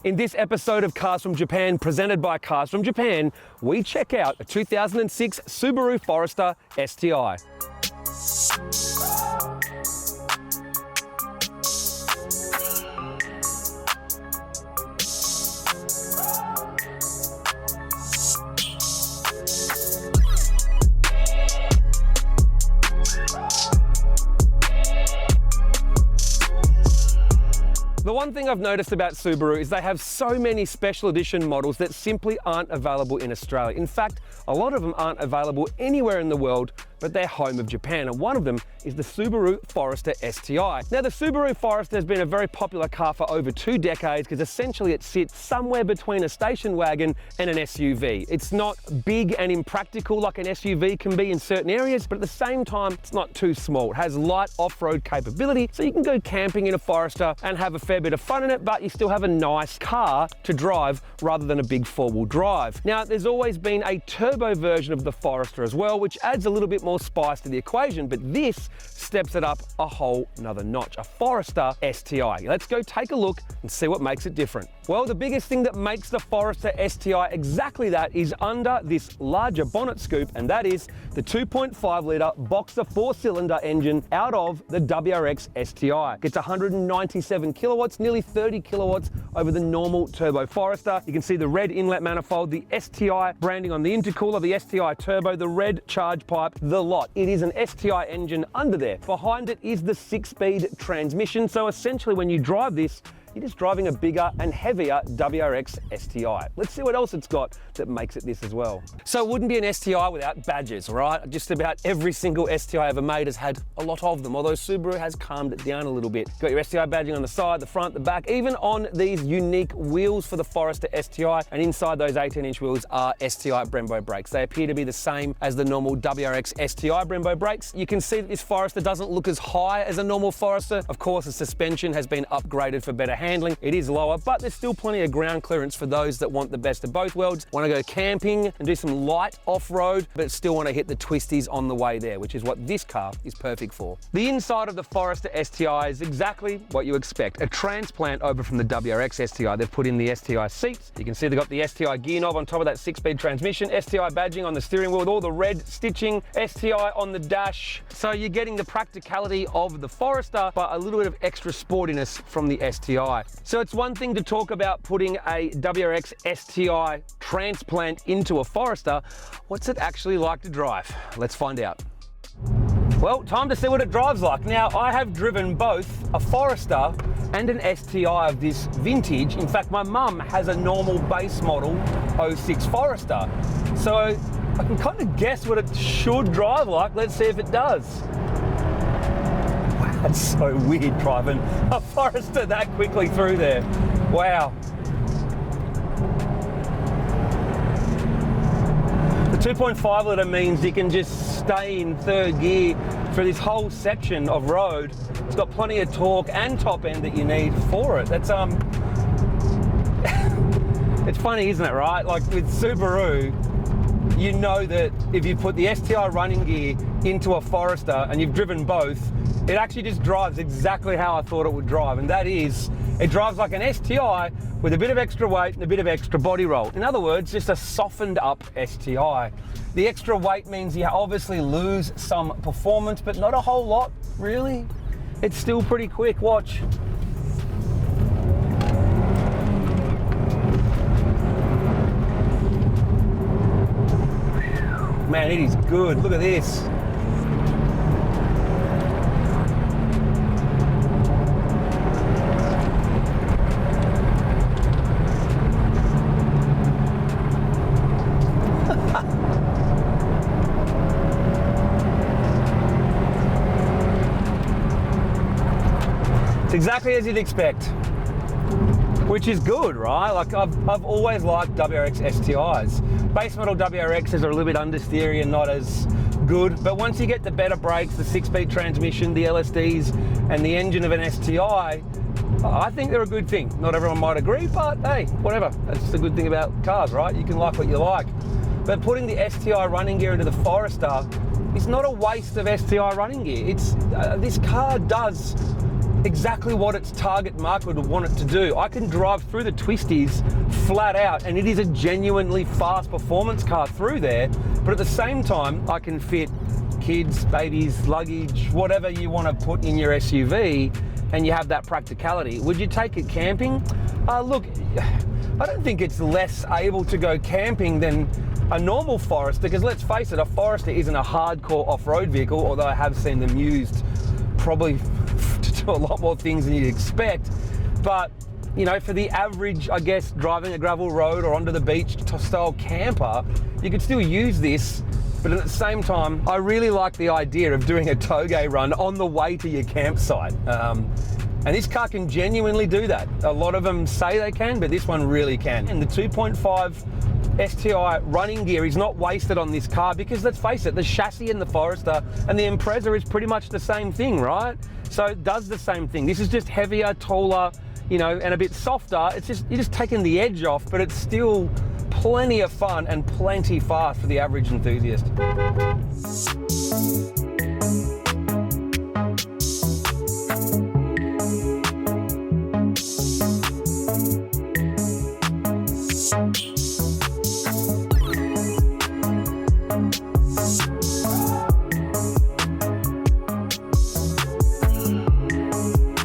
In this episode of Cars from Japan, presented by Cars from Japan, we check out a 2006 Subaru Forester STi. The one thing I've noticed about Subaru is they have so many special edition models that simply aren't available in Australia. In fact, a lot of them aren't available anywhere in the world, but they're home of Japan, and one of them is the Subaru Forester STi. Now, the Subaru Forester has been a very popular car for over 2 decades because essentially it sits somewhere between a station wagon and an SUV. It's not big and impractical like an SUV can be in certain areas, but at the same time, it's not too small. It has light off-road capability, so you can go camping in a Forester and have a fair bit of fun in it, but you still have a nice car to drive rather than a big four-wheel drive. Now, there's always been a turbo version of the Forester as well, which adds a little bit more spice to the equation, but this steps it up a whole nother notch, a Forester STi. Let's go take a look and see what makes it different. Well, the biggest thing that makes the Forester STi exactly that is under this larger bonnet scoop, and that is the 2.5 litre Boxer 4-cylinder engine out of the WRX STi. It's 197 kilowatts, nearly 30 kilowatts over the normal turbo Forester. You can see the red inlet manifold, the STi branding on the intercooler, the STi turbo, the red charge pipe, the lot. It is an STi engine under there. Behind it is the 6-speed transmission. So essentially when you drive this, you're just driving a bigger and heavier WRX STi. Let's see what else it's got that makes it this as well. So it wouldn't be an STi without badges, right? Just about every single STi ever made has had a lot of them, although Subaru has calmed it down a little bit. Got your STi badging on the side, the front, the back, even on these unique wheels for the Forester STi, and inside those 18-inch wheels are STi Brembo brakes. They appear to be the same as the normal WRX STi Brembo brakes. You can see that this Forester doesn't look as high as a normal Forester. Of course, the suspension has been upgraded for better handling. It is lower, but there's still plenty of ground clearance for those that want the best of both worlds. Want to go camping and do some light off-road, but still want to hit the twisties on the way there, which is what this car is perfect for. The inside of the Forester STi is exactly what you expect. A transplant over from the WRX STi. They've put in the STi seats. You can see they've got the STi gear knob on top of that 6-speed transmission, STi badging on the steering wheel with all the red stitching, STi on the dash. So you're getting the practicality of the Forester, but a little bit of extra sportiness from the STi. So it's one thing to talk about putting a WRX STi transplant into a Forester. What's it actually like to drive? Let's find out. Well, time to see what it drives like. Now, I have driven both a Forester and an STi of this vintage. In fact, my mum has a normal base model 06 Forester. So I can kind of guess what it should drive like. Let's see if it does. That's so weird driving a Forester that quickly through there. Wow. The 2.5 litre means you can just stay in third gear for this whole section of road. It's got plenty of torque and top end that you need for it. That's it's funny, isn't it, right? Like with Subaru, you know that if you put the STi running gear into a Forester and you've driven both, it actually just drives exactly how I thought it would drive, and that is, it drives like an STi with a bit of extra weight and a bit of extra body roll. In other words, just a softened up STi. The extra weight means you obviously lose some performance, but not a whole lot, really. It's still pretty quick, watch. Man, it is good, look at this. It's exactly as you'd expect, which is good, right? Like I've always liked WRX STIs. Base model WRXs are a little bit understeery and not as good, but once you get the better brakes, the 6-speed transmission, the LSDs, and the engine of an STI, I think they're a good thing. Not everyone might agree, but hey, whatever. That's the good thing about cars, right? You can like what you like. But putting the STI running gear into the Forester is not a waste of STI running gear. It's this car does exactly what its target market would want it to do. I can drive through the twisties flat out, and it is a genuinely fast performance car through there, but at the same time, I can fit kids, babies, luggage, whatever you want to put in your SUV, and you have that practicality. Would you take it camping? Look, I don't think it's less able to go camping than a normal Forester, because let's face it, a Forester isn't a hardcore off-road vehicle, although I have seen them used probably to do a lot more things than you'd expect. But, you know, for the average, I guess, driving a gravel road or onto the beach style camper, you could still use this. But at the same time, I really like the idea of doing a toge run on the way to your campsite. And this car can genuinely do that. A lot of them say they can, but this one really can. And the 2.5 STi running gear is not wasted on this car, because let's face it, the chassis in the Forester and the Impreza is pretty much the same thing, right? So it does the same thing. This is just heavier, taller, you know, and a bit softer. It's just, you're just taking the edge off, but it's still plenty of fun and plenty fast for the average enthusiast.